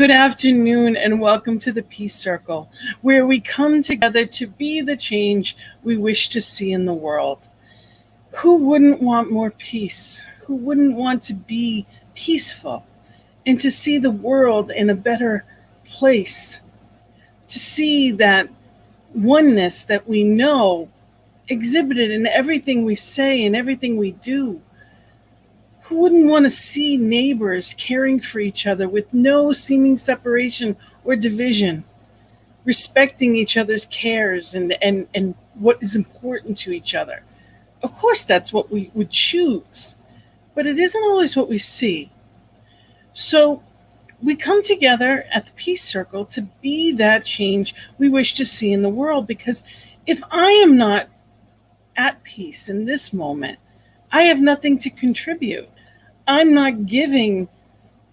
Good afternoon and welcome to the Peace Circle, where we come together to be the change we wish to see in the world. Who wouldn't want more peace? Who wouldn't want to be peaceful and to see the world in a better place? To see that oneness that we know exhibited in everything we say and everything we do. Who wouldn't want to see neighbors caring for each other with no seeming separation or division, respecting each other's cares and what is important to each other? Of course, that's what we would choose, but it isn't always what we see. So we come together at the Peace Circle to be that change we wish to see in the world, because if I am not at peace in this moment, I have nothing to contribute. I'm not giving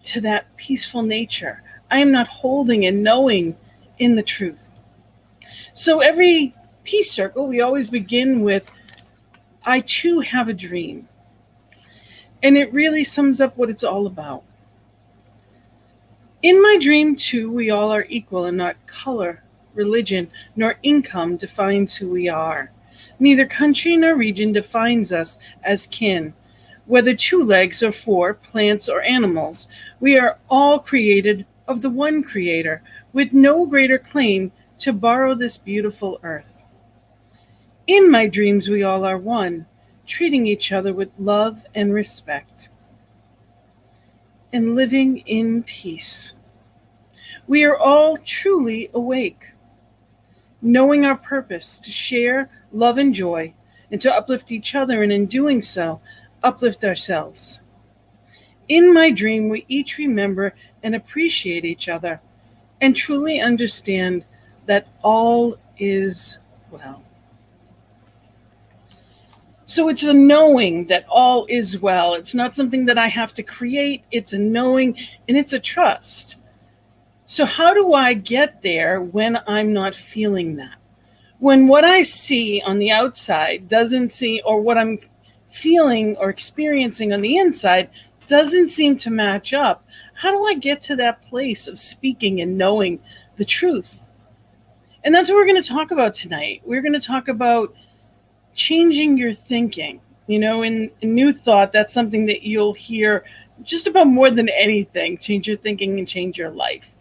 to that peaceful nature. I am not holding and knowing in the truth. So every Peace Circle, we always begin with, I too have a dream. And it really sums up what it's all about. In my dream too, we all are equal, and not color, religion, nor income defines who we are. Neither country nor region defines us as kin. Whether 2 legs or 4, plants or animals, we are all created of the one Creator, with no greater claim to borrow this beautiful earth. In my dreams, we all are one, treating each other with love and respect, and living in peace. We are all truly awake, knowing our purpose to share love and joy, and to uplift each other, and in doing so, uplift ourselves. In my dream, we each remember and appreciate each other and truly understand that all is well. So it's a knowing that all is well. It's not something that I have to create. It's a knowing, and it's a trust. So how do I get there when I'm not feeling that? When what I see on the outside doesn't see, or what I'm feeling or experiencing on the inside doesn't seem to match up, how do I get to that place of speaking and knowing the truth? And that's what we're going to talk about tonight. We're going to talk about changing your thinking. You know, in New Thought, that's something that you'll hear just about more than anything. Change your thinking and change your life.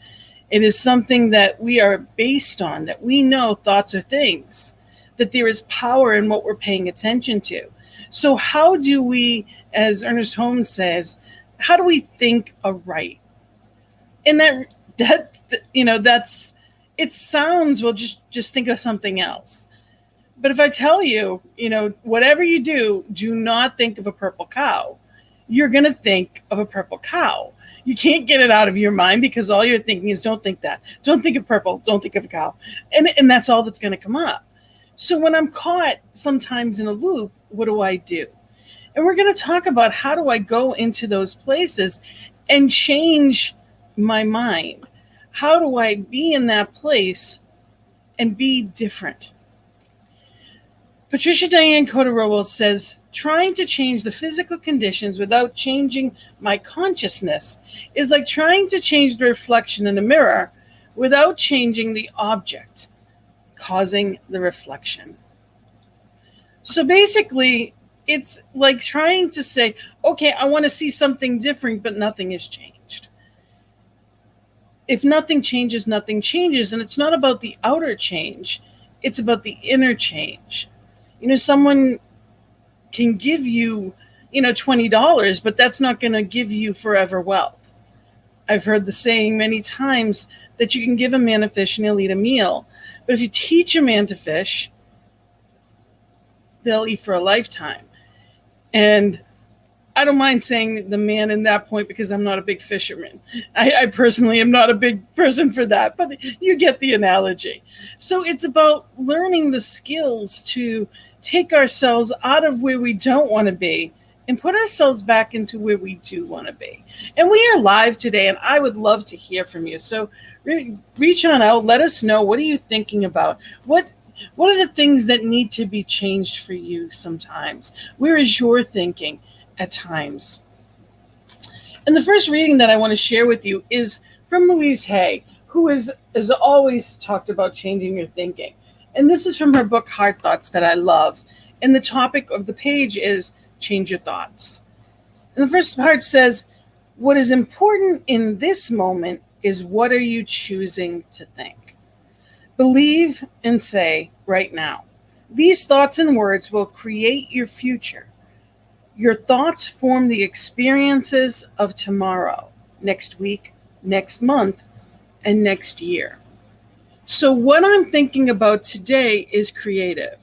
It is something that we are based on, that we know thoughts are things, that there is power in what we're paying attention to. So how do we, as Ernest Holmes says, how do we think aright? And that's it sounds, well, just think of something else. But if I tell you, whatever you do, do not think of a purple cow. You're going to think of a purple cow. You can't get it out of your mind, because all you're thinking is, don't think that. Don't think of purple. Don't think of a cow. And that's all that's going to come up. So when I'm caught sometimes in a loop, what do I do? And we're going to talk about, how do I go into those places and change my mind? How do I be in that place and be different? Patricia Diane Cota says, trying to change the physical conditions without changing my consciousness is like trying to change the reflection in a mirror without changing the object causing the reflection. So basically, it's like trying to say, okay, I want to see something different, but nothing has changed. If nothing changes, nothing changes. And it's not about the outer change. It's about the inner change. Someone can give you, $20, but that's not going to give you forever wealth. I've heard the saying many times that you can give a man a fish and he'll eat a meal. But if you teach a man to fish, they'll eat for a lifetime. And I don't mind saying the man in that point, because I'm not a big fisherman. I personally am not a big person for that, but you get the analogy. So it's about learning the skills to take ourselves out of where we don't want to be and put ourselves back into where we do want to be. And we are live today, and I would love to hear from you. So reach on out, let us know, what are you thinking about? What are the things that need to be changed for you sometimes? Where is your thinking at times? And the first reading that I want to share with you is from Louise Hay, who has always talked about changing your thinking. And this is from her book, Heart Thoughts, that I love. And the topic of the page is change your thoughts. And the first part says, what is important in this moment is what are you choosing to think? Believe and say right now. These thoughts and words will create your future. Your thoughts form the experiences of tomorrow, next week, next month, and next year. So what I'm thinking about today is creative.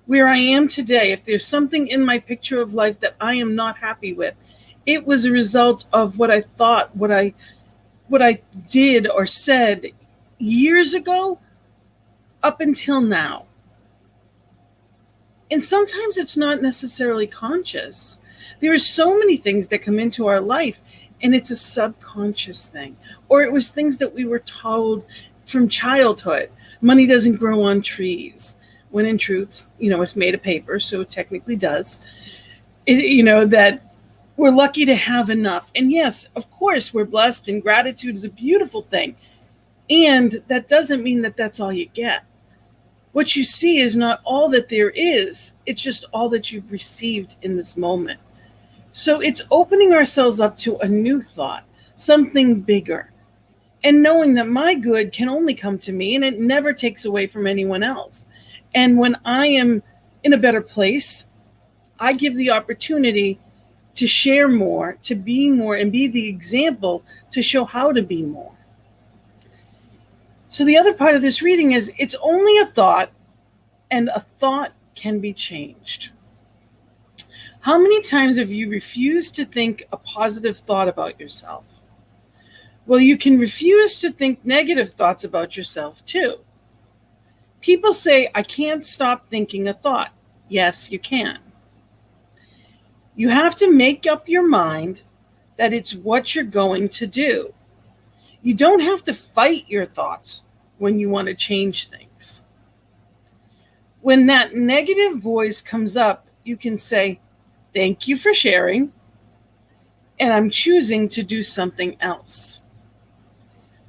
Where I am today, if there's something in my picture of life that I am not happy with, it was a result of what I thought, what I did or said years ago up until now. And sometimes it's not necessarily conscious. There are so many things that come into our life, and it's a subconscious thing. Or it was things that we were told from childhood. Money doesn't grow on trees. When in truth, it's made of paper, so it technically does. That we're lucky to have enough. And yes, of course, we're blessed, and gratitude is a beautiful thing. And that doesn't mean that that's all you get. What you see is not all that there is. It's just all that you've received in this moment. So it's opening ourselves up to a new thought, something bigger, and knowing that my good can only come to me, and it never takes away from anyone else. And when I am in a better place, I give the opportunity to share more, to be more, and be the example to show how to be more. So the other part of this reading is it's only a thought, and a thought can be changed. How many times have you refused to think a positive thought about yourself? Well, you can refuse to think negative thoughts about yourself too. People say, I can't stop thinking a thought. Yes, you can. You have to make up your mind that it's what you're going to do. You don't have to fight your thoughts when you want to change things. When that negative voice comes up, you can say, thank you for sharing, and I'm choosing to do something else.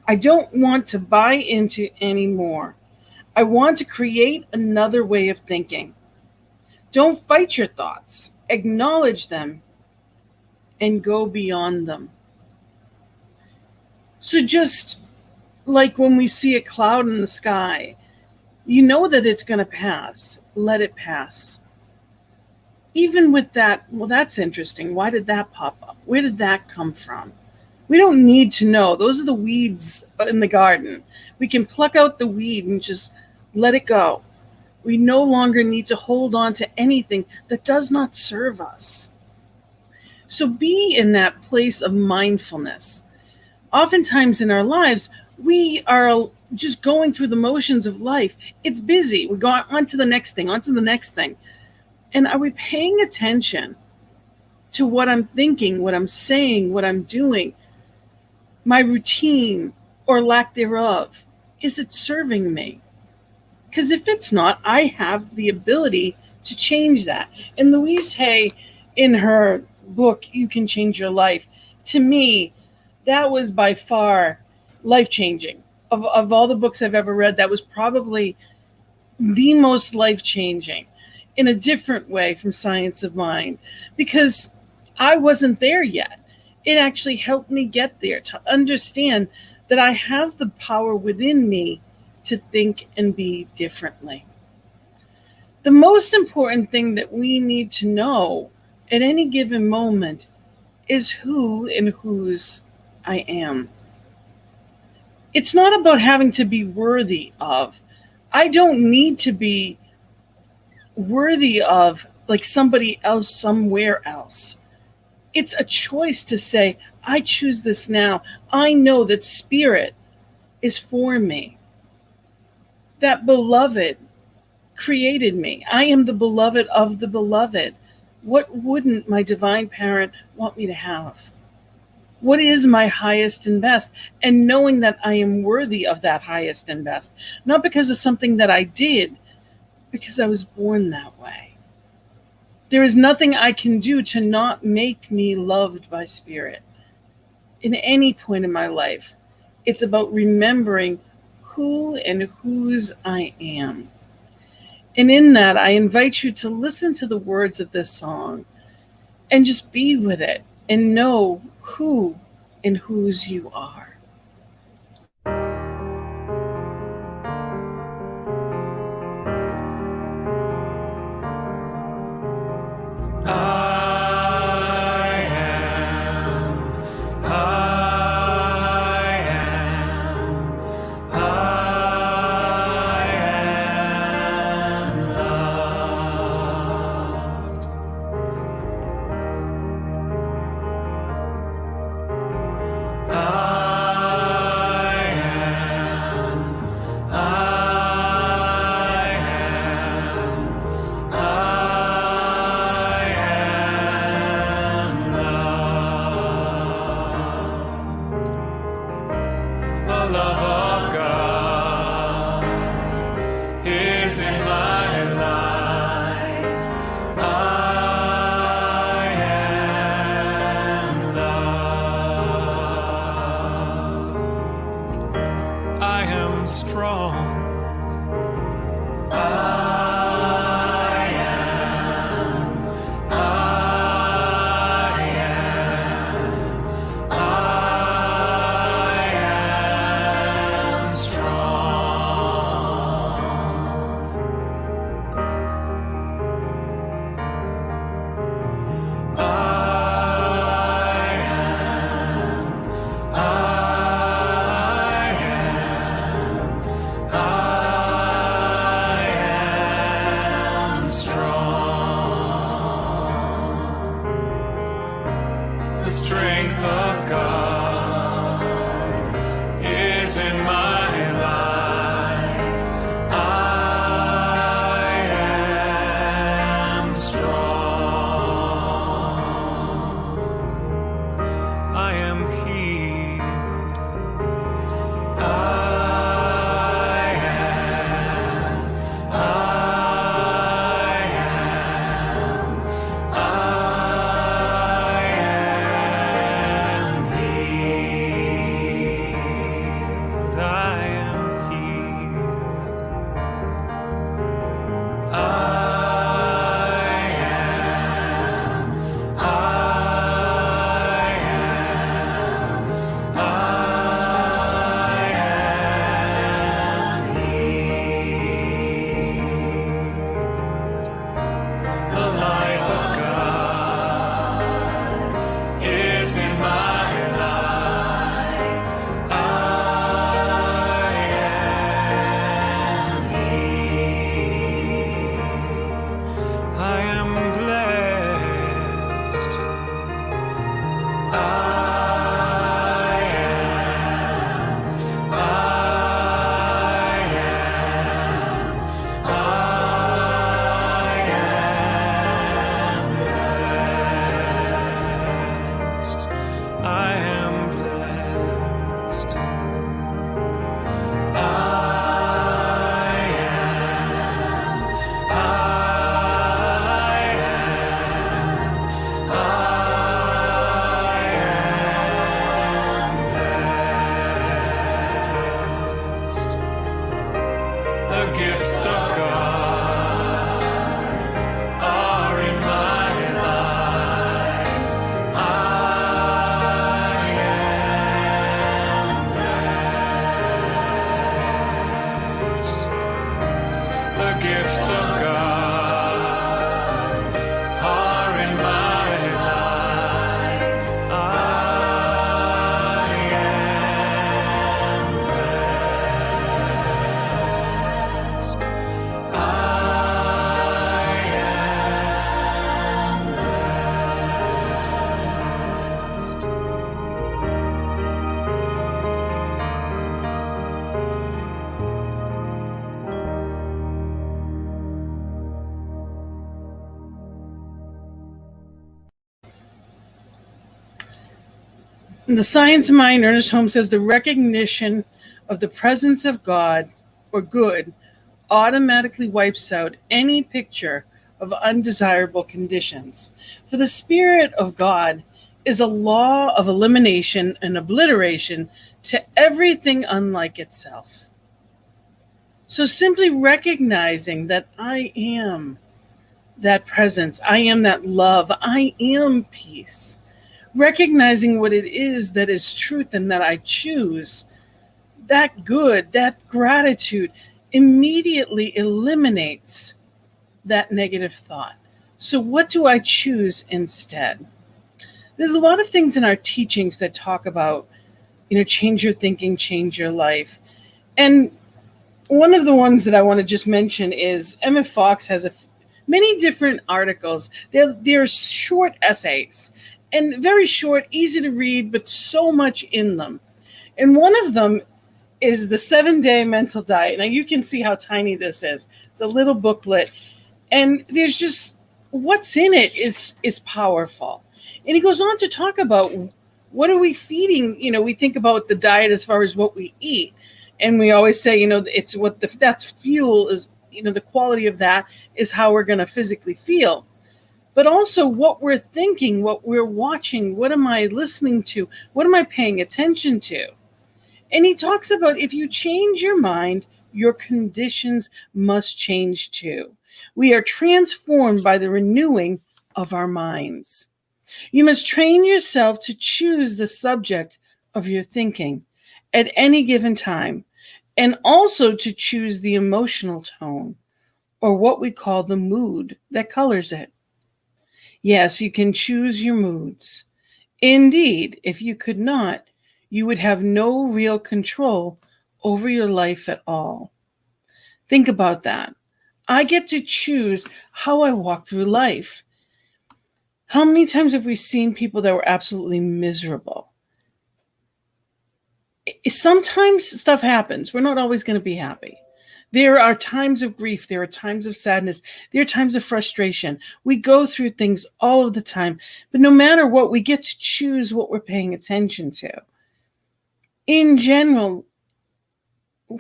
I don't want to buy into anymore. I want to create another way of thinking. Don't fight your thoughts. Acknowledge them and go beyond them. So just like when we see a cloud in the sky, you know that it's going to pass. Let it pass. Even with that, well, that's interesting. Why did that pop up? Where did that come from? We don't need to know. Those are the weeds in the garden. We can pluck out the weed and just let it go. We no longer need to hold on to anything that does not serve us. So be in that place of mindfulness. Oftentimes in our lives, we are just going through the motions of life. It's busy. We're going on to the next thing, on to the next thing. And are we paying attention to what I'm thinking, what I'm saying, what I'm doing, my routine or lack thereof? Is it serving me? Because if it's not, I have the ability to change that. And Louise Hay, in her book, You Can Change Your Life, to me, that was by far life-changing. Of all the books I've ever read, that was probably the most life-changing in a different way from Science of Mind, because I wasn't there yet. It actually helped me get there, to understand that I have the power within me to think and be differently. The most important thing that we need to know at any given moment is who and whose I am. It's not about having to be worthy of. I don't need to be worthy of like somebody else somewhere else. It's a choice to say, I choose this now. I know that spirit is for me. That beloved created me. I am the beloved of the beloved. What wouldn't my divine parent want me to have? What is my highest and best? And knowing that I am worthy of that highest and best, not because of something that I did, because I was born that way. There is nothing I can do to not make me loved by spirit in any point in my life. It's about remembering who and whose I am. And in that, I invite you to listen to the words of this song and just be with it and know who and whose you are. The strength of God is in my life. I am strong. I am healed. I In the Science of Mind, Ernest Holmes says the recognition of the presence of God or good automatically wipes out any picture of undesirable conditions. For the Spirit of God is a law of elimination and obliteration to everything unlike itself. So simply recognizing that I am that presence, I am that love, I am peace. Recognizing what it is that is truth and that I choose, that good, that gratitude immediately eliminates that negative thought. So what do I choose instead? There's a lot of things in our teachings that talk about, change your thinking, change your life. And one of the ones that I want to just mention is M.F. Fox has many different articles. They're short essays and very short, easy to read, but so much in them. And one of them is the 7-day mental diet. Now you can see how tiny this is. It's a little booklet. And there's just, what's in it is powerful. And he goes on to talk about, what are we feeding? We think about the diet as far as what we eat. And we always say, it's that's fuel is, the quality of that is how we're going to physically feel. But also what we're thinking, what we're watching, what am I listening to? What am I paying attention to? And he talks about, if you change your mind, your conditions must change too. We are transformed by the renewing of our minds. You must train yourself to choose the subject of your thinking at any given time, and also to choose the emotional tone, or what we call the mood that colors it. Yes, you can choose your moods. Indeed, if you could not, you would have no real control over your life at all. Think about that. I get to choose how I walk through life. How many times have we seen people that were absolutely miserable? Sometimes stuff happens. We're not always going to be happy. There are times of grief. There are times of sadness. There are times of frustration. We go through things all of the time. But no matter what, we get to choose what we're paying attention to. In general,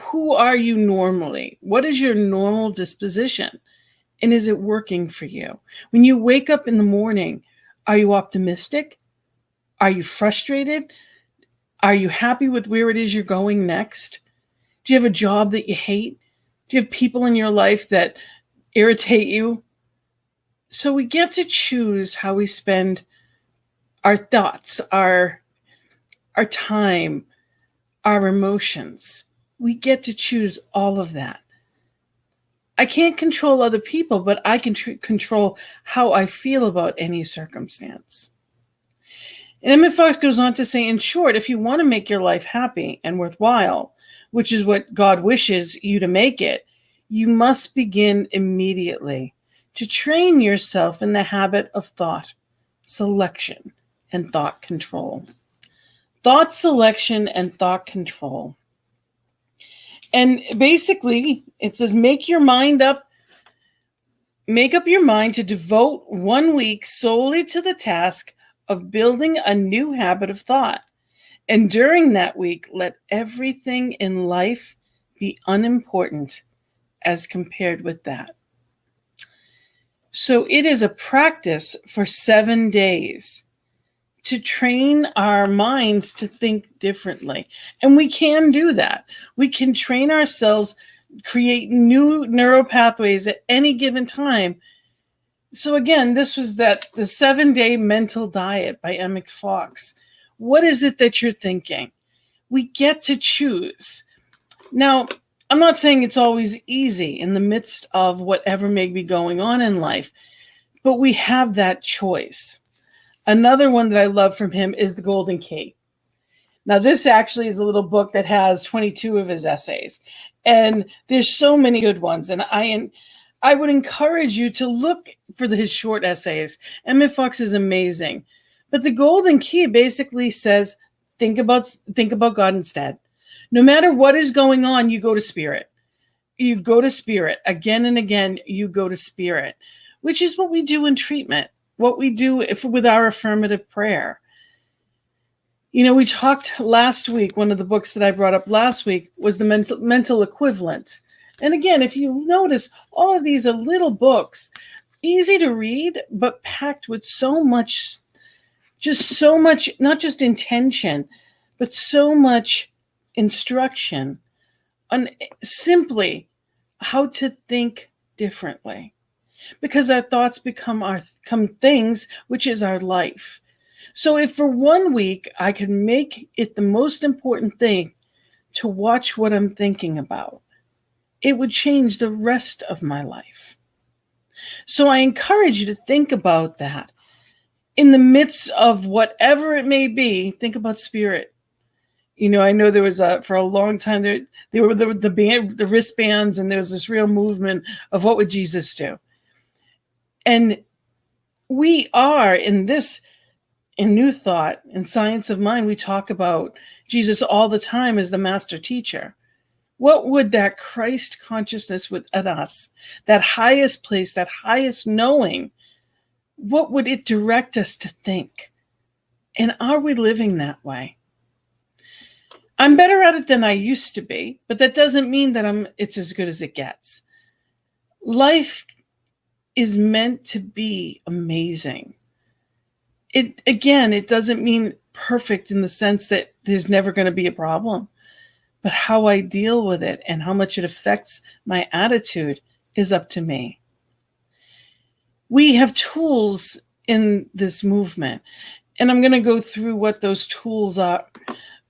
who are you normally? What is your normal disposition? And is it working for you? When you wake up in the morning, are you optimistic? Are you frustrated? Are you happy with where it is you're going next? Do you have a job that you hate? Do you have people in your life that irritate you? So we get to choose how we spend our thoughts, our time, our emotions. We get to choose all of that. I can't control other people, but I can control how I feel about any circumstance. And Emmett Fox goes on to say, in short, if you want to make your life happy and worthwhile, which is what God wishes you to make it, you must begin immediately to train yourself in the habit of thought selection and thought control. Thought selection and thought control. And basically, it says, make up your mind to devote 1 week solely to the task of building a new habit of thought. And during that week, let everything in life be unimportant as compared with that. So it is a practice for 7 days to train our minds to think differently. And we can do that. We can train ourselves, create new neural pathways at any given time. So again, this was the 7-day mental diet by Emmett Fox. What is it that you're thinking? We get to choose. Now, I'm not saying it's always easy in the midst of whatever may be going on in life, but we have that choice. Another one that I love from him is The Golden Key. Now, this actually is a little book that has 22 of his essays, and there's so many good ones. And I would encourage you to look for his short essays. Emmett Fox is amazing. But The Golden Key basically says, think about God instead. No matter what is going on, you go to spirit. You go to spirit. Again and again, you go to spirit, which is what we do in treatment, what we do with our affirmative prayer. We talked last week, one of the books that I brought up last week was the mental equivalent. And again, if you notice, all of these are little books, easy to read, but packed with so much, not just intention, but so much instruction on simply how to think differently, because our thoughts become things, which is our life. So if for 1 week I can make it the most important thing to watch what I'm thinking about, it would change the rest of my life. So I encourage you to think about that. In the midst of whatever it may be, think about spirit. I know there was for a long time there were the wristbands, and there was this real movement of what would Jesus do. And we are in New Thought and Science of Mind, we talk about Jesus all the time as the master teacher. What would that Christ consciousness within us, that highest place, that highest knowing, what would it direct us to think? And are we living that way? I'm better at it than I used to be, but that doesn't mean that it's as good as it gets. Life is meant to be amazing. It doesn't mean perfect in the sense that there's never going to be a problem, but how I deal with it and how much it affects my attitude is up to me. We have tools in this movement, and I'm going to go through what those tools are,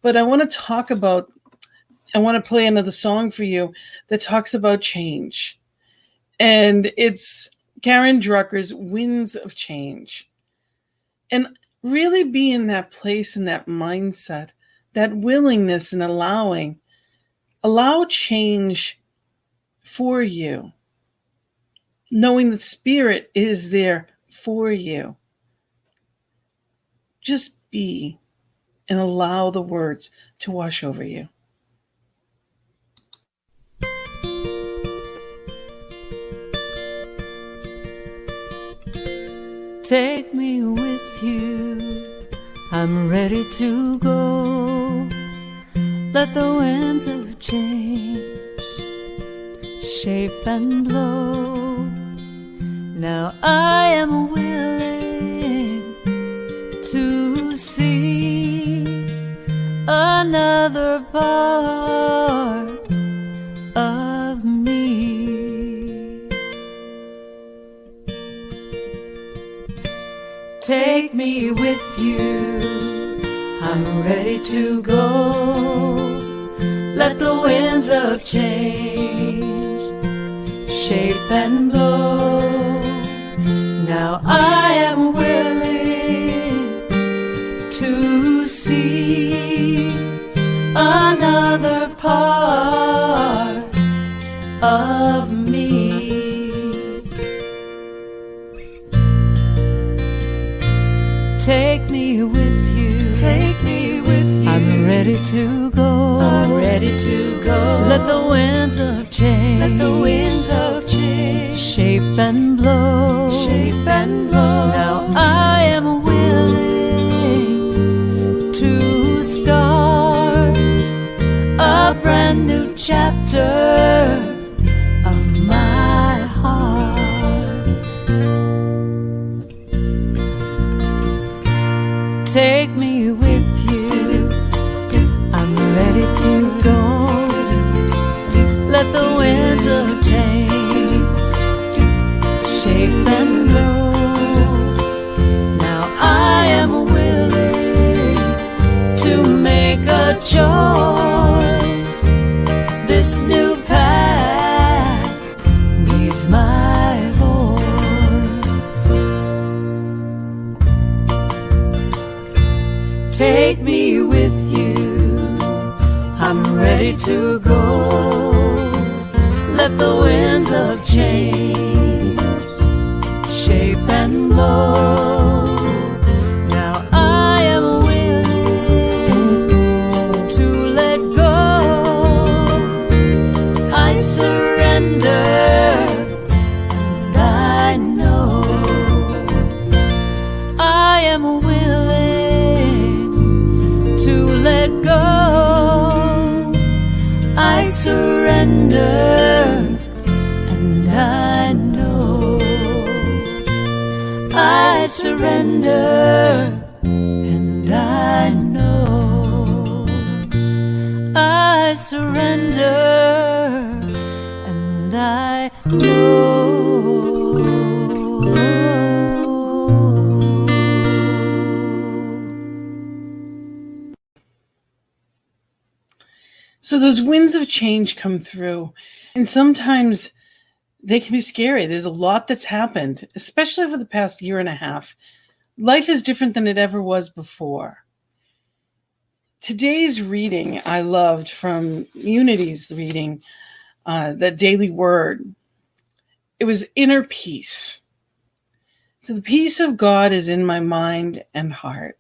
but I want to play another song for you that talks about change. And it's Karen Drucker's Winds of Change. And really be in that place, in that mindset, that willingness and allow change for you, knowing that spirit is there for you. Just be and allow the words to wash over you. Take me with you, I'm ready to go. Let the winds of change shape and blow. Now I am willing to see another part of me. Take me with you, I'm ready to go. Let the winds of change shape and blow. Now I am willing to see another part of me. Take me with you, take me with you. I'm ready to go, I'm ready to go. Let the winds of change, let the winds of change shape and blow, shape and blow. Now I am willing to start a brand new chapter of my heart. Take me with you, I'm ready to go. Let the winds of change shape and blow. Now I am willing to make a choice. This new path needs my voice. Take me with you, I'm ready to go. Let the winds of change shape and blow. Now I am willing to let go. I surrender, and I know I am willing to let go. I surrender, and I know I surrender, and I know I surrender, and I know. So those winds of change come through, and sometimes they can be scary. There's a lot that's happened, especially over the past year and a half. Life is different than it ever was before. Today's reading I loved from Unity's reading, the Daily Word. It was inner peace. So the peace of God is in my mind and heart.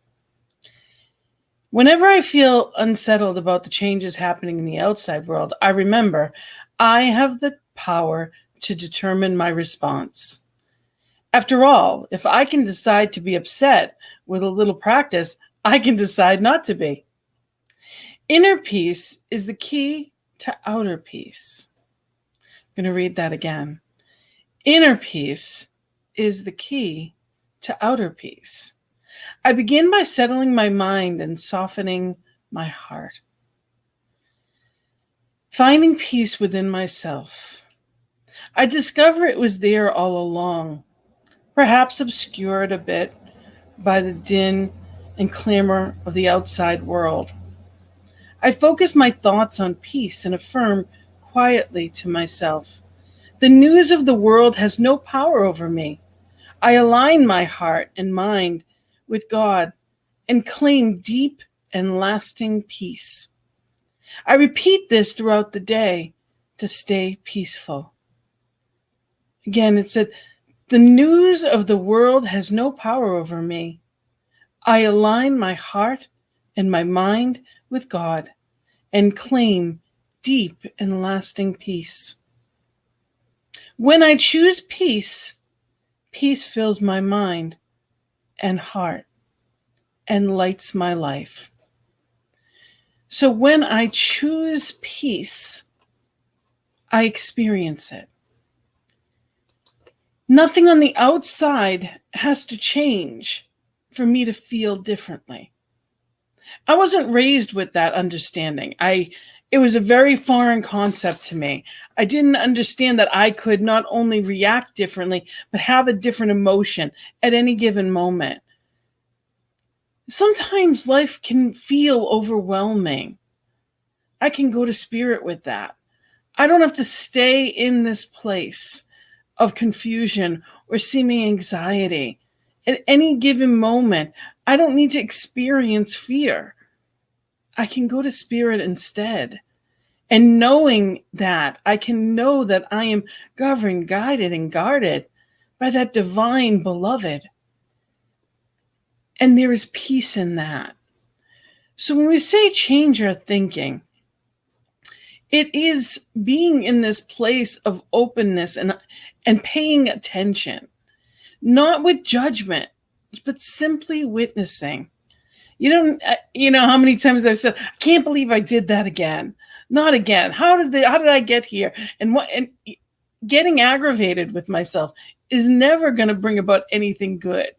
Whenever I feel unsettled about the changes happening in the outside world, I remember I have the power to determine my response. After all, if I can decide to be upset with a little practice, I can decide not to be. Inner peace is the key to outer peace. I'm going to read that again. Inner peace is the key to outer peace. I begin by settling my mind and softening my heart. Finding peace within myself. I discover it was there all along, perhaps obscured a bit by the din and clamor of the outside world. I focus my thoughts on peace and affirm quietly to myself, the news of the world has no power over me. I align my heart and mind with God and claim deep and lasting peace. I repeat this throughout the day to stay peaceful. Again, it said, the news of the world has no power over me. I align my heart and my mind with God and claim deep and lasting peace. When I choose peace, peace fills my mind and heart and lights my life. So when I choose peace, I experience it. Nothing on the outside has to change for me to feel differently. I wasn't raised with that understanding. It was a very foreign concept to me. I didn't understand that I could not only react differently, but have a different emotion at any given moment. Sometimes life can feel overwhelming. I can go to spirit with that. I don't have to stay in this place of confusion or seeming anxiety. At any given moment, I don't need to experience fear. I can go to spirit instead. And knowing that, I can know that I am governed, guided, and guarded by that divine beloved. And there is peace in that. So when we say change our thinking, it is being in this place of openness and paying attention, not with judgment, but simply witnessing. You know how many times I've said, I can't believe I did that again. Not again. How did I get here? And getting aggravated with myself is never going to bring about anything good.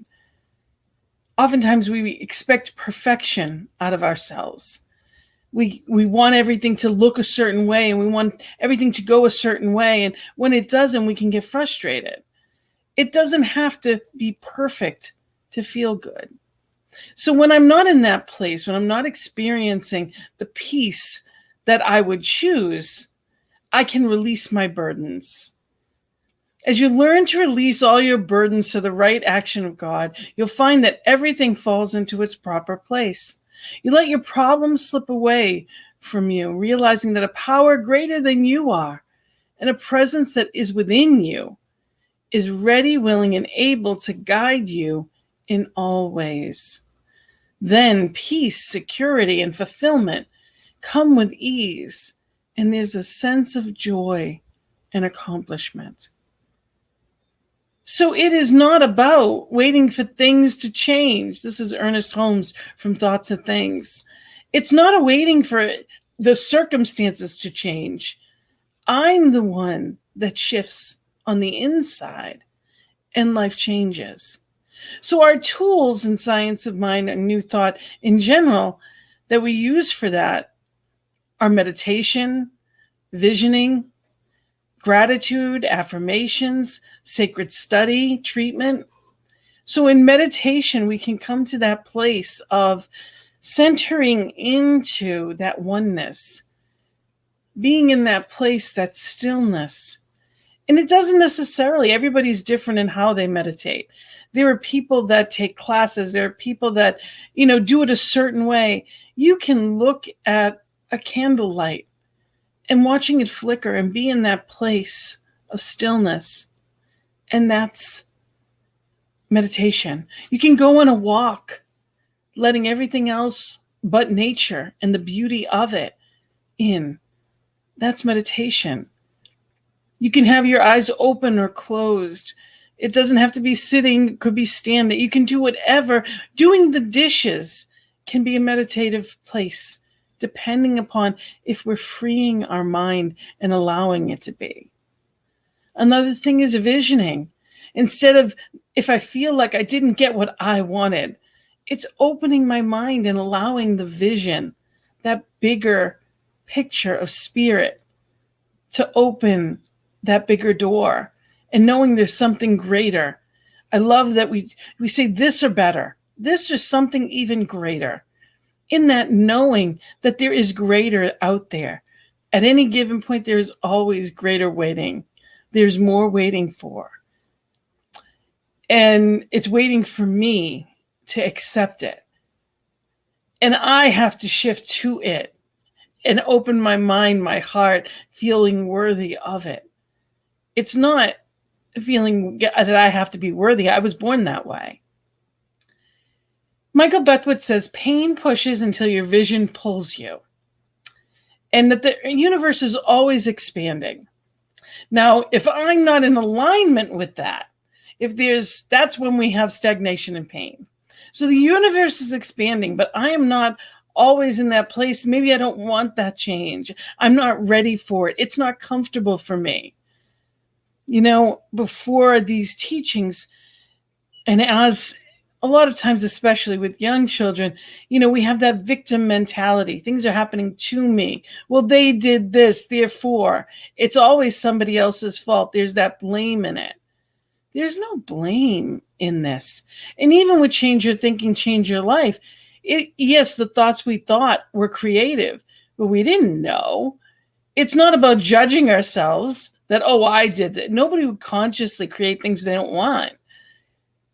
Oftentimes we expect perfection out of ourselves. We want everything to look a certain way, and we want everything to go a certain way. And when it doesn't, we can get frustrated. It doesn't have to be perfect to feel good. So when I'm not in that place, when I'm not experiencing the peace that I would choose, I can release my burdens. As you learn to release all your burdens to the right action of God, you'll find that everything falls into its proper place. You let your problems slip away from you, realizing that a power greater than you are and a presence that is within you is ready, willing, and able to guide you in all ways. Then peace, security, and fulfillment come with ease, and there's a sense of joy and accomplishment. So it is not about waiting for things to change. This is Ernest Holmes from Thoughts of Things. It's not a waiting for the circumstances to change. I'm the one that shifts on the inside, and life changes. So our tools in Science of Mind and New Thought in general that we use for that are meditation, visioning, gratitude, affirmations, sacred study, treatment. So in meditation, we can come to that place of centering into that oneness, being in that place, that stillness. And it doesn't necessarily, everybody's different in how they meditate. There are people that take classes. There are people that, do it a certain way. You can look at a candlelight and watching it flicker and be in that place of stillness. And that's meditation. You can go on a walk, letting everything else but nature and the beauty of it in. That's meditation. You can have your eyes open or closed. It doesn't have to be sitting, it could be standing. You can do whatever. Doing the dishes can be a meditative place, depending upon if we're freeing our mind and allowing it to be. Another thing is visioning. Instead of, if I feel like I didn't get what I wanted, it's opening my mind and allowing the vision, that bigger picture of spirit, to open that bigger door and knowing there's something greater. I love that we say this or better. This is something even greater. In that knowing that there is greater out there. At any given point, there is always greater waiting. There's more waiting for. And it's waiting for me to accept it. And I have to shift to it and open my mind, my heart, feeling worthy of it. It's not feeling that I have to be worthy. I was born that way. Michael Bethwood says, pain pushes until your vision pulls you. And that the universe is always expanding. Now, if I'm not in alignment with that, that's when we have stagnation and pain. So the universe is expanding, but I am not always in that place. Maybe I don't want that change. I'm not ready for it. It's not comfortable for me. Before these teachings, and as a lot of times, especially with young children, we have that victim mentality. Things are happening to me. Well, they did this, therefore, it's always somebody else's fault. There's that blame in it. There's no blame in this. And even with Change Your Thinking, Change Your Life, yes, the thoughts we thought were creative, but we didn't know. It's not about judging ourselves that, I did that. Nobody would consciously create things they don't want.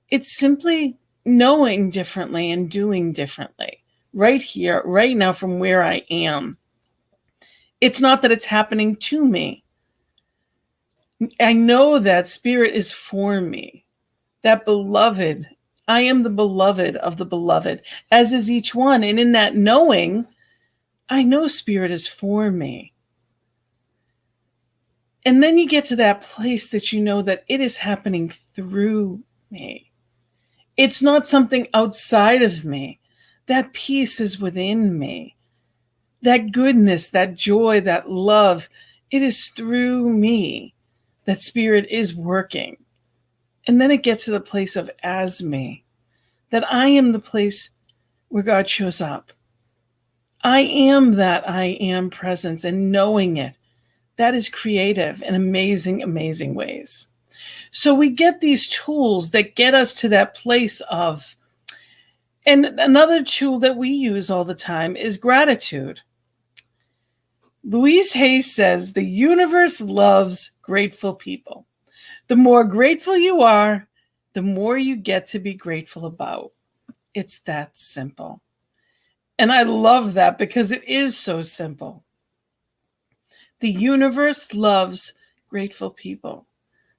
It's simply knowing differently and doing differently right here, right now, from where I am. It's not that it's happening to me. I know that spirit is for me, that beloved. I am the beloved of the beloved, as is each one. And in that knowing, I know spirit is for me. And then you get to that place that you know that it is happening through me. It's not something outside of me. That peace is within me. That goodness, that joy, that love, it is through me that spirit is working. And then it gets to the place of as me, that I am the place where God shows up. I am that I am presence, and knowing it, that is creative in amazing, amazing ways. So we get these tools that get us to that place of, and another tool that we use all the time is gratitude. Louise Hay says, the universe loves grateful people. The more grateful you are, the more you get to be grateful about. It's that simple. And I love that because it is so simple. The universe loves grateful people.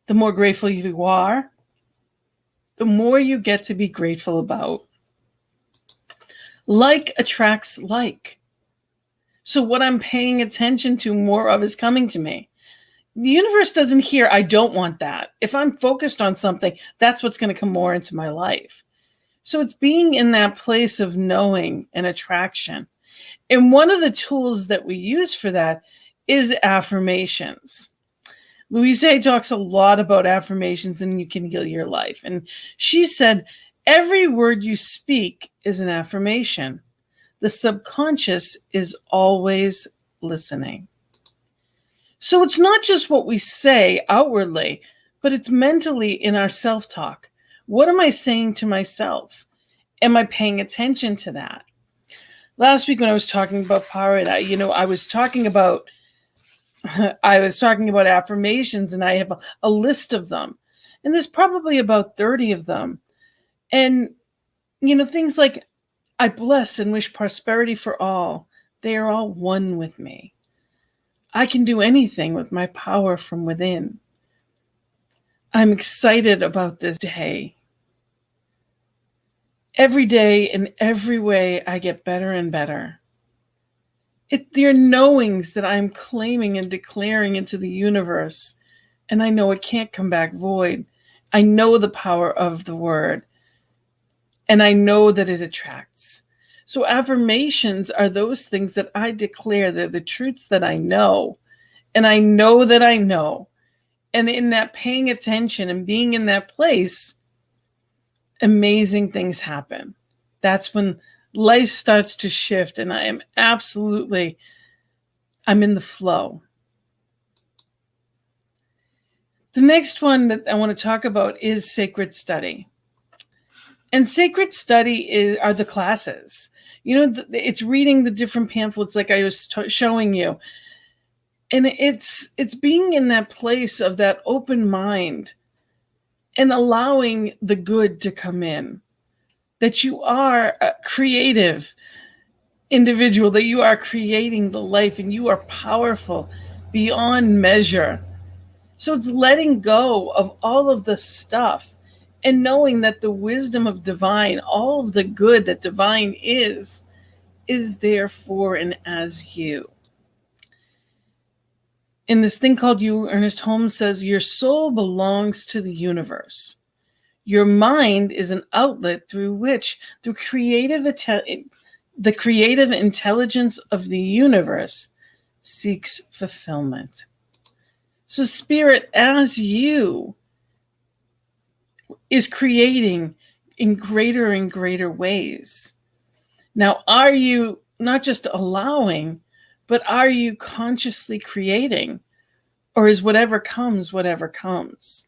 The more grateful you are, the more you get to be grateful about. Like attracts like. So what I'm paying attention to more of is coming to me. The universe doesn't hear, I don't want that. If I'm focused on something, that's what's going to come more into my life. So it's being in that place of knowing and attraction. And one of the tools that we use for that is affirmations. Louise Hay talks a lot about affirmations and you can heal your life. And she said, every word you speak is an affirmation. The subconscious is always listening. So it's not just what we say outwardly, but it's mentally in our self-talk. What am I saying to myself? Am I paying attention to that? Last week when I was talking about power, I was talking about affirmations, and I have a list of them. And there's probably about 30 of them. And, things like, I bless and wish prosperity for all. They are all one with me. I can do anything with my power from within. I'm excited about this day. Every day, in every way, I get better and better. They're knowings that I'm claiming and declaring into the universe, and I know it can't come back void. I know the power of the word, and I know that it attracts. So affirmations are those things that I declare. They're the truths that I know, and I know that I know. And in that paying attention and being in that place, amazing things happen. That's when life starts to shift, and I'm in the flow. The next one that I want to talk about is sacred study. And sacred study are the classes. It's reading the different pamphlets like I was showing you. And it's being in that place of that open mind and allowing the good to come in. That you are a creative individual, that you are creating the life, and you are powerful beyond measure. So it's letting go of all of the stuff and knowing that the wisdom of divine, all of the good that divine is there for and as you. In this thing called You, Ernest Holmes says, your soul belongs to the universe. Your mind is an outlet through which the creative intelligence of the universe seeks fulfillment. So spirit, as you, is creating in greater and greater ways. Now, are you not just allowing, but are you consciously creating? Or is whatever comes, whatever comes?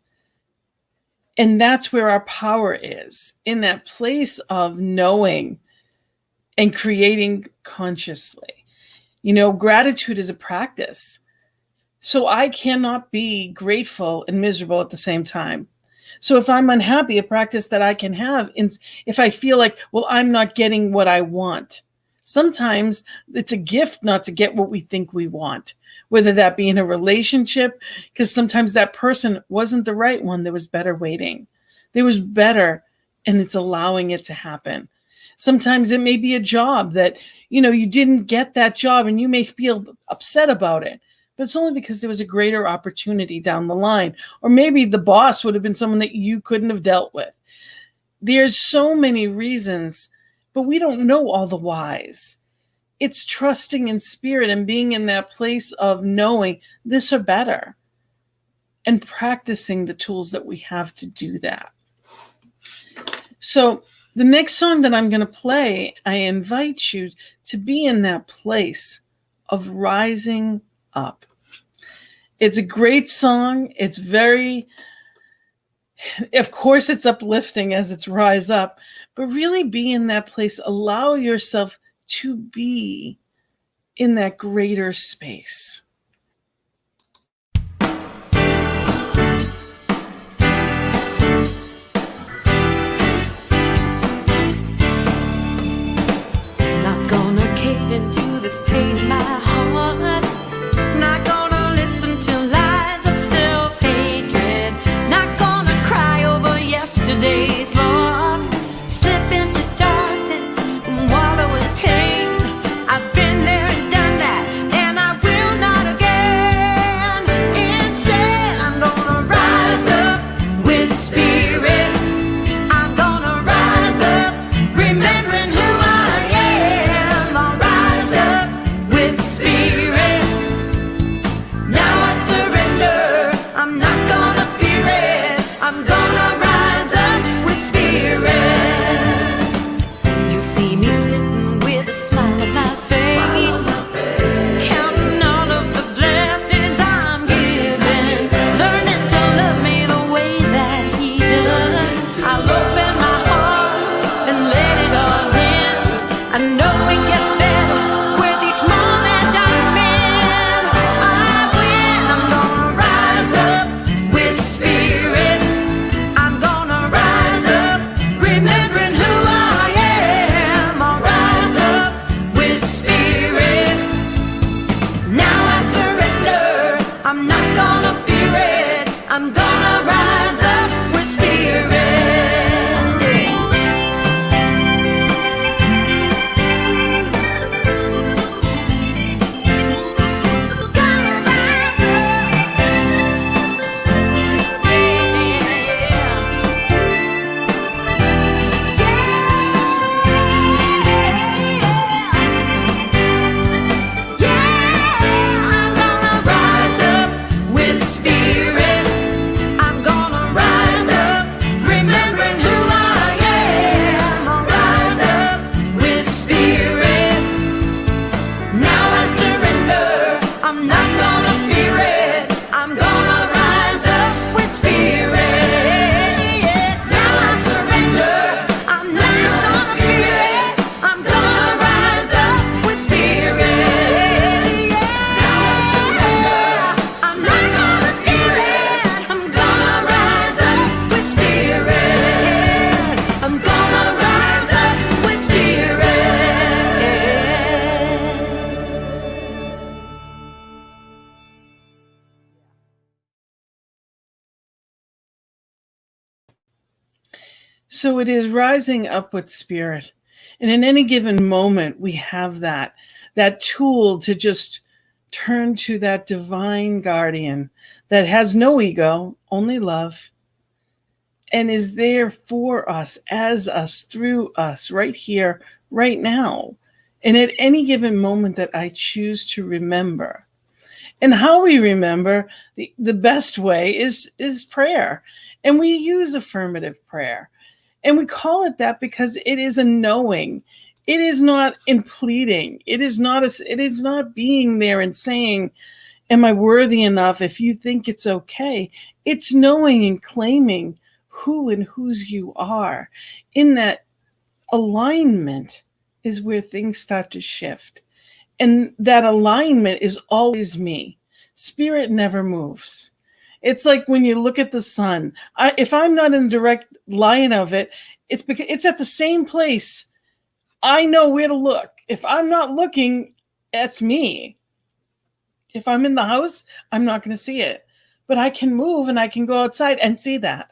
And that's where our power is, in that place of knowing and creating consciously. Gratitude is a practice. So I cannot be grateful and miserable at the same time. So if I'm unhappy, a practice that I can have, if I feel like, well, I'm not getting what I want. Sometimes it's a gift not to get what we think we want, whether that be in a relationship, because sometimes that person wasn't the right one. There was better waiting. There was better, and it's allowing it to happen. Sometimes it may be a job that, you didn't get that job and you may feel upset about it. But it's only because there was a greater opportunity down the line. Or maybe the boss would have been someone that you couldn't have dealt with. There's so many reasons, but we don't know all the whys. It's trusting in spirit and being in that place of knowing this or better and practicing the tools that we have to do that. So the next song that I'm going to play, I invite you to be in that place of rising up. It's a great song. It's of course it's uplifting as it's Rise Up, but really be in that place. Allow yourself to be in that greater space. Not gonna cave into this pain in my heart. Not gonna listen to lies of self-hatred. Not gonna cry over yesterday's loss. Slip into darkness and wallow in pain. I've been there and done that, and I will not So it is rising up with spirit. And in any given moment, we have that tool to just turn to that divine guardian that has no ego, only love, and is there for us, as us, through us, right here, right now. And at any given moment that I choose to remember. And how we remember, the best way is prayer. And we use affirmative prayer. And we call it that because it is a knowing. It is not in pleading. It is not being there and saying, am I worthy enough? If you think it's okay, it's knowing and claiming who and whose you are. In that alignment is where things start to shift. And that alignment is always me. Spirit never moves. It's like when you look at the sun. If I'm not in direct line of it, it's because it's at the same place. I know where to look. If I'm not looking, that's me. If I'm in the house, I'm not going to see it. But I can move and I can go outside and see that.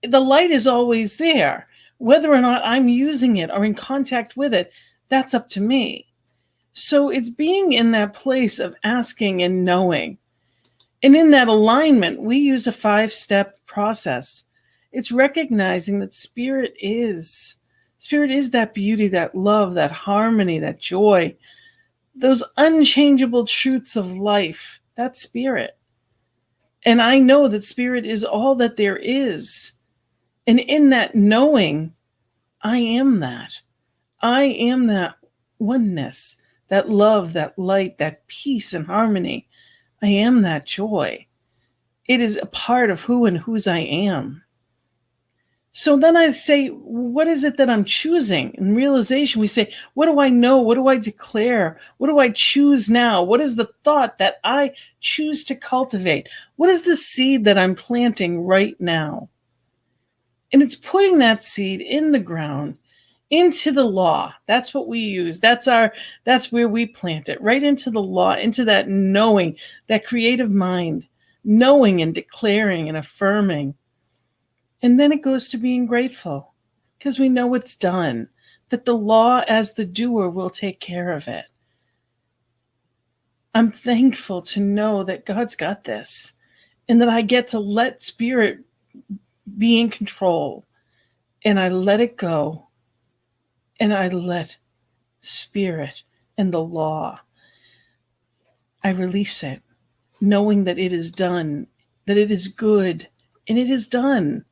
The light is always there. Whether or not I'm using it or in contact with it, that's up to me. So it's being in that place of asking and knowing. And in that alignment, we use a 5-step process. It's recognizing that spirit is that beauty, that love, that harmony, that joy, those unchangeable truths of life. That's spirit. And I know that spirit is all that there is. And in that knowing, I am that. I am that oneness, that love, that light, that peace and harmony. I am that joy. It is a part of who and whose I am. So then I say, what is it that I'm choosing? In realization, we say, what do I know? What do I declare? What do I choose now? What is the thought that I choose to cultivate? What is the seed that I'm planting right now? And it's putting that seed in the ground, into the law. That's what we use. That's where we plant it, right into the law, into that knowing, that creative mind, knowing and declaring and affirming. And then it goes to being grateful because we know it's done, that the law as the doer will take care of it. I'm thankful to know that God's got this and that I get to let spirit be in control, and I let it go, and I let spirit and the law, I release it, knowing that it is done, that it is good, and it is done.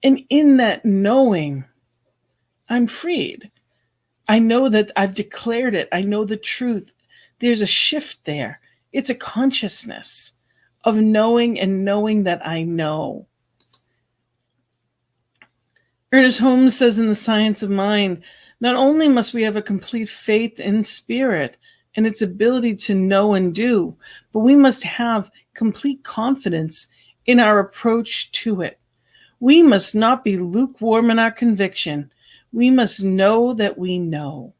And in that knowing, I'm freed. I know that I've declared it. I know the truth. There's a shift there. It's a consciousness of knowing and knowing that I know. Ernest Holmes says in The Science of Mind, not only must we have a complete faith in spirit and its ability to know and do, but we must have complete confidence in our approach to it. We must not be lukewarm in our conviction. We must know that we know.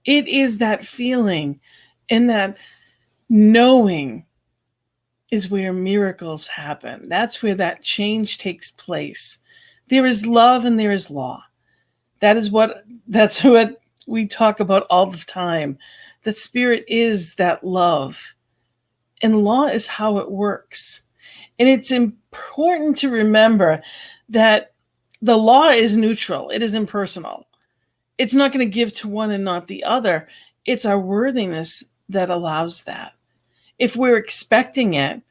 It is that feeling and that knowing is where miracles happen. That's where that change takes place. There is love and there is law. That's what we talk about all the time. That spirit is that love. And law is how it works. And it's important to remember that the law is neutral. It is impersonal. It's not going to give to one and not the other. It's our worthiness that allows that. If we're expecting it,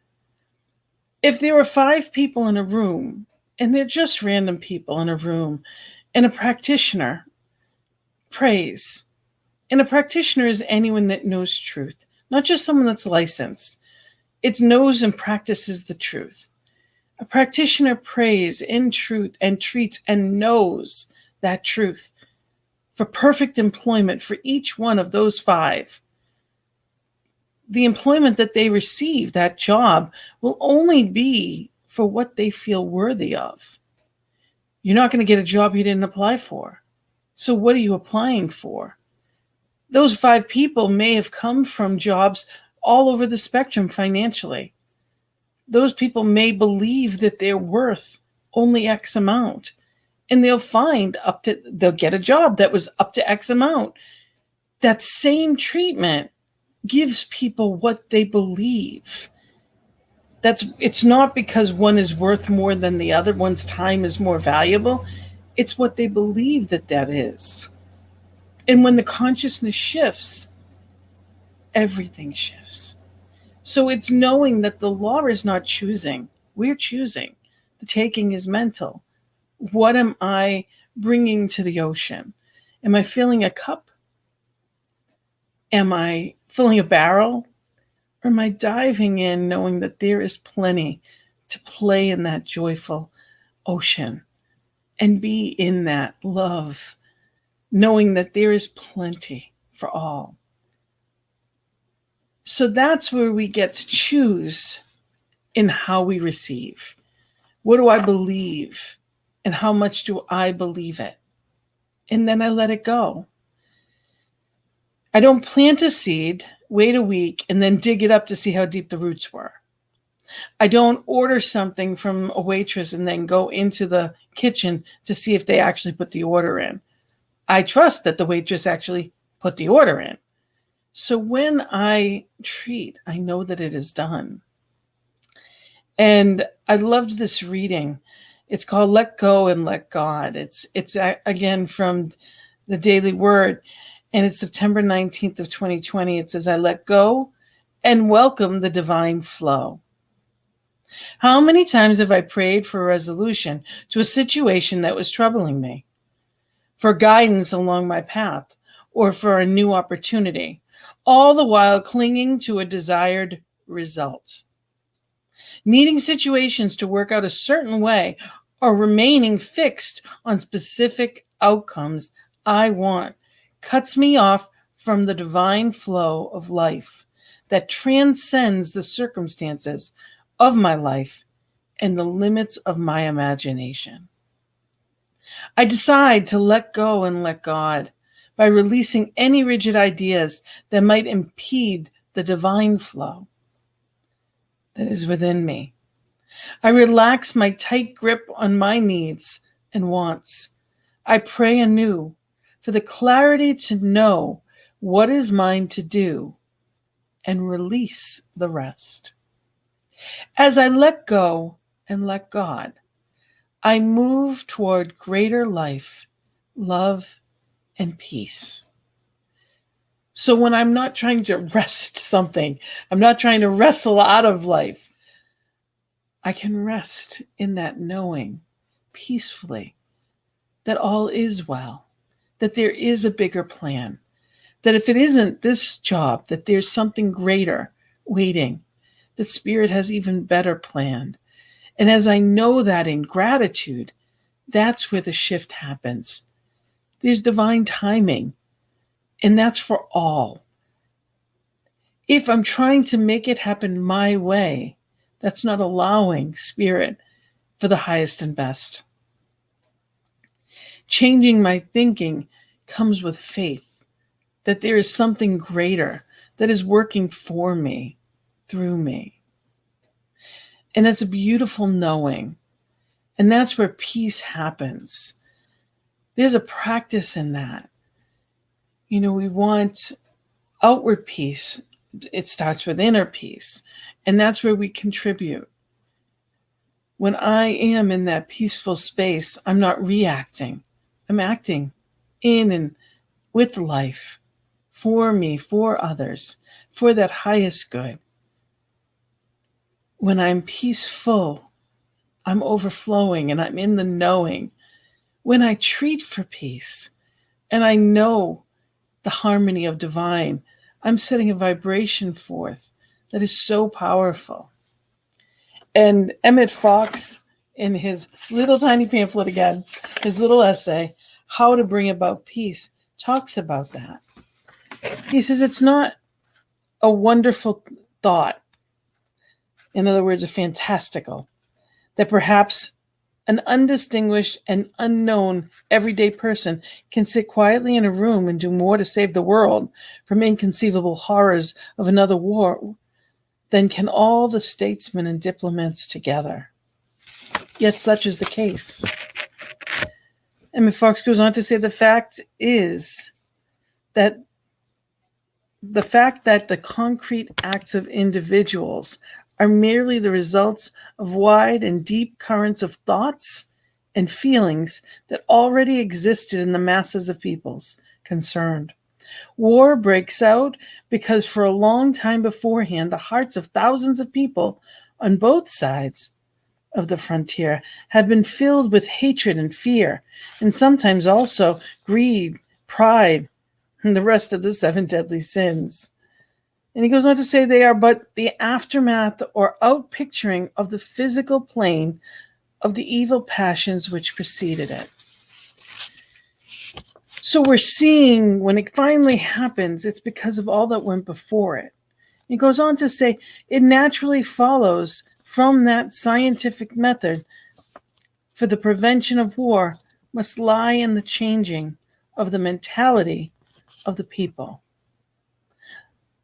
if there are 5 people in a room, and they're just random people in a room, and a practitioner prays, and a practitioner is anyone that knows truth, not just someone that's licensed. It knows and practices the truth. A practitioner prays in truth and treats and knows that truth for perfect employment for each one of those 5. The employment that they receive, that job, will only be for what they feel worthy of. You're not going to get a job you didn't apply for. So what are you applying for? Those 5 people may have come from jobs all over the spectrum financially. Those people may believe that they're worth only X amount. And they'll get a job that was up to X amount. That same treatment gives people what they believe. It's not because one is worth more than the other, one's time is more valuable. It's what they believe that is. And when the consciousness shifts, everything shifts. So it's knowing that the law is not choosing. We're choosing. The taking is mental. What am I bringing to the ocean? Am I filling a cup? Am I filling a barrel? Or am I diving in knowing that there is plenty to play in that joyful ocean and be in that love, knowing that there is plenty for all? So that's where we get to choose in how we receive. What do I believe? And how much do I believe it? And then I let it go. I don't plant a seed, wait a week, and then dig it up to see how deep the roots were. I don't order something from a waitress and then go into the kitchen to see if they actually put the order in. I trust that the waitress actually put the order in. So when I treat, I know that it is done. And I loved this reading. It's called Let Go and Let God. It's again from the Daily Word, and it's September 19th of 2020. It says, I let go and welcome the divine flow. How many times have I prayed for a resolution to a situation that was troubling me, for guidance along my path, or for a new opportunity, all the while clinging to a desired result? Needing situations to work out a certain way or remaining fixed on specific outcomes I want cuts me off from the divine flow of life that transcends the circumstances of my life and the limits of my imagination. I decide to let go and let God by releasing any rigid ideas that might impede the divine flow that is within me. I relax my tight grip on my needs and wants. I pray anew for the clarity to know what is mine to do and release the rest. As I let go and let God, I move toward greater life, love, and peace. So when I'm not trying to wrest something, I'm not trying to wrestle out of life, I can rest in that knowing peacefully that all is well, that there is a bigger plan, that if it isn't this job, that there's something greater waiting, that Spirit has even better planned. And as I know that in gratitude, that's where the shift happens. There's divine timing, and that's for all. If I'm trying to make it happen my way, that's not allowing Spirit for the highest and best. Changing my thinking comes with faith that there is something greater that is working for me, through me. And that's a beautiful knowing. And that's where peace happens. There's a practice in that. You know, we want outward peace. It starts with inner peace. And that's where we contribute. When I am in that peaceful space, I'm not reacting. I'm acting in and with life, for me, for others, for that highest good. When I'm peaceful, I'm overflowing and I'm in the knowing. When I treat for peace and I know the harmony of divine, I'm setting a vibration forth that is so powerful. And Emmett Fox, in his little tiny pamphlet again, his little essay, How to Bring About Peace, talks about that. He says it's not a wonderful thought, in other words, a fantastical, that perhaps an undistinguished and unknown everyday person can sit quietly in a room and do more to save the world from inconceivable horrors of another war than can all the statesmen and diplomats together. Yet such is the case. And Fox goes on to say the fact that the concrete acts of individuals are merely the results of wide and deep currents of thoughts and feelings that already existed in the masses of peoples concerned. War breaks out because for a long time beforehand, the hearts of thousands of people on both sides of the frontier have been filled with hatred and fear, and sometimes also greed, pride, and the rest of the 7 deadly sins. And he goes on to say they are but the aftermath or outpicturing of the physical plane of the evil passions which preceded it. So we're seeing when it finally happens, it's because of all that went before it. He goes on to say it naturally follows from that scientific method for the prevention of war must lie in the changing of the mentality of the people.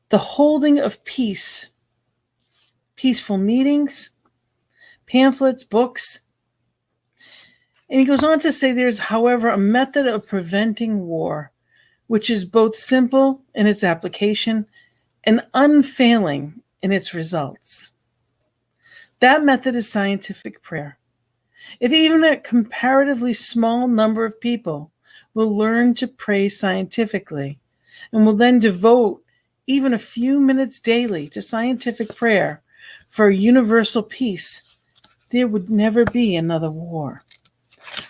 The holding of peace, peaceful meetings, pamphlets, books. And he goes on to say there's, however, a method of preventing war, which is both simple in its application and unfailing in its results. That method is scientific prayer. If even a comparatively small number of people will learn to pray scientifically and will then devote even a few minutes daily to scientific prayer for universal peace, there would never be another war.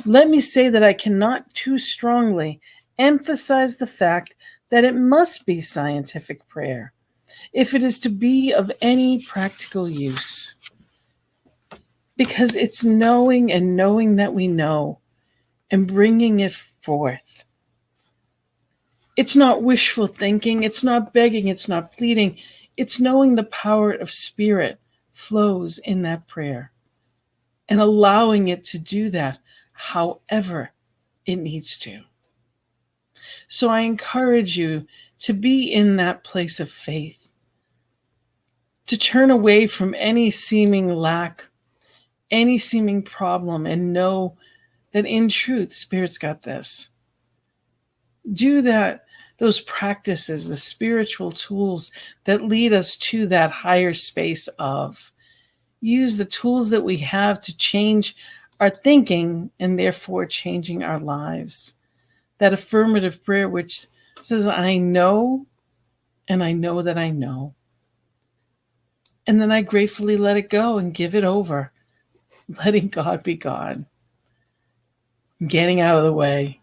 Let me say that I cannot too strongly emphasize the fact that it must be scientific prayer if it is to be of any practical use. Because it's knowing and knowing that we know and bringing it forth. It's not wishful thinking, it's not begging, it's not pleading. It's knowing the power of spirit flows in that prayer and allowing it to do that however it needs to. So I encourage you to be in that place of faith, to turn away from any seeming lack, any seeming problem, and know that in truth, Spirit's got this. Do that, those practices, the spiritual tools that lead us to that higher space of. Use the tools that we have to change our thinking and therefore changing our lives. That affirmative prayer which says, I know, and I know that I know. And then I gratefully let it go and give it over. Letting God be God, getting out of the way,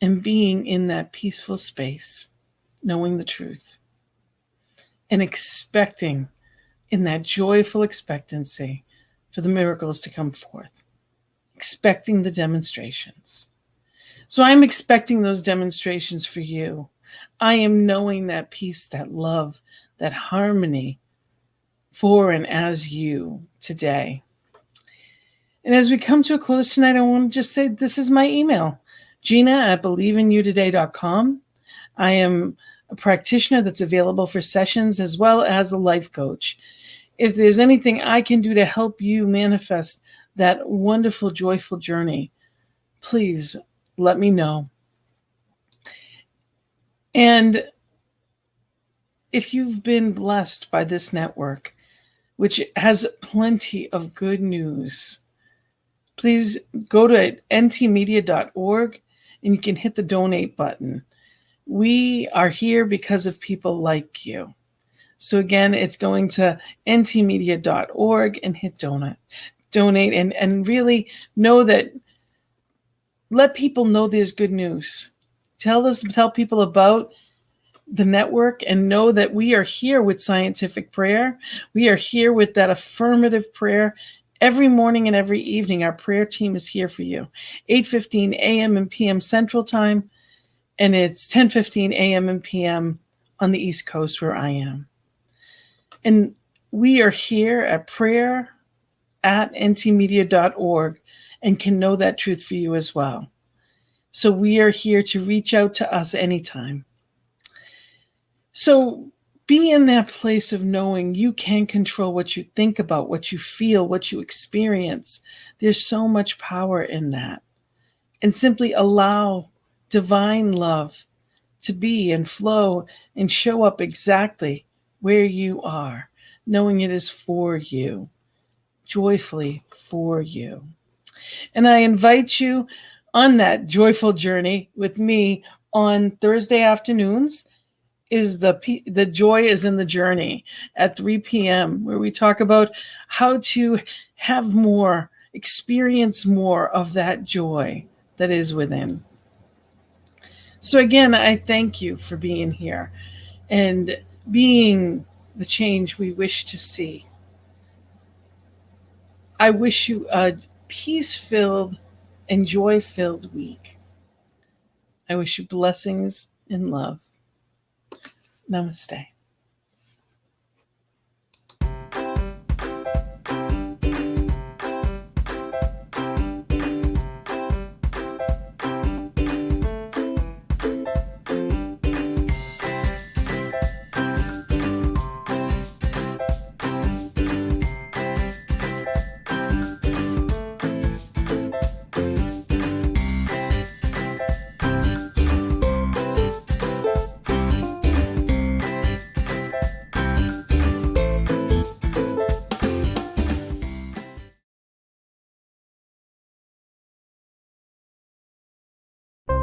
and being in that peaceful space, knowing the truth, and expecting in that joyful expectancy for the miracles to come forth, expecting the demonstrations. So I'm expecting those demonstrations for you. I am knowing that peace, that love, that harmony for and as you today. And as we come to a close tonight, I want to just say this is my email, gina@believeinioutoday.com. I am a practitioner that's available for sessions as well as a life coach. If there's anything I can do to help you manifest that wonderful, joyful journey, please let me know. And if you've been blessed by this network, which has plenty of good news, please go to ntmedia.org and you can hit the donate button. We are here because of people like you. So again, it's going to ntmedia.org and hit donate and really know that, let people know there's good news. Tell people about the network and know that we are here with scientific prayer. We are here with that affirmative prayer. Every morning and every evening, our prayer team is here for you. 8:15 a.m. and p.m. Central Time, and it's 10:15 a.m. and p.m. on the East Coast where I am. And we are here at prayer@ntmedia.org and can know that truth for you as well. So we are here to reach out to us anytime. So Be in that place of knowing you can control what you think about, what you feel, what you experience. There's so much power in that. And simply allow divine love to be and flow and show up exactly where you are, knowing it is for you, joyfully for you. And I invite you on that joyful journey with me on Thursday afternoons. The joy is in the journey at 3 p.m., where we talk about how to have more, experience more of that joy that is within. So again, I thank you for being here and being the change we wish to see. I wish you a peace-filled and joy-filled week. I wish you blessings and love. Namaste.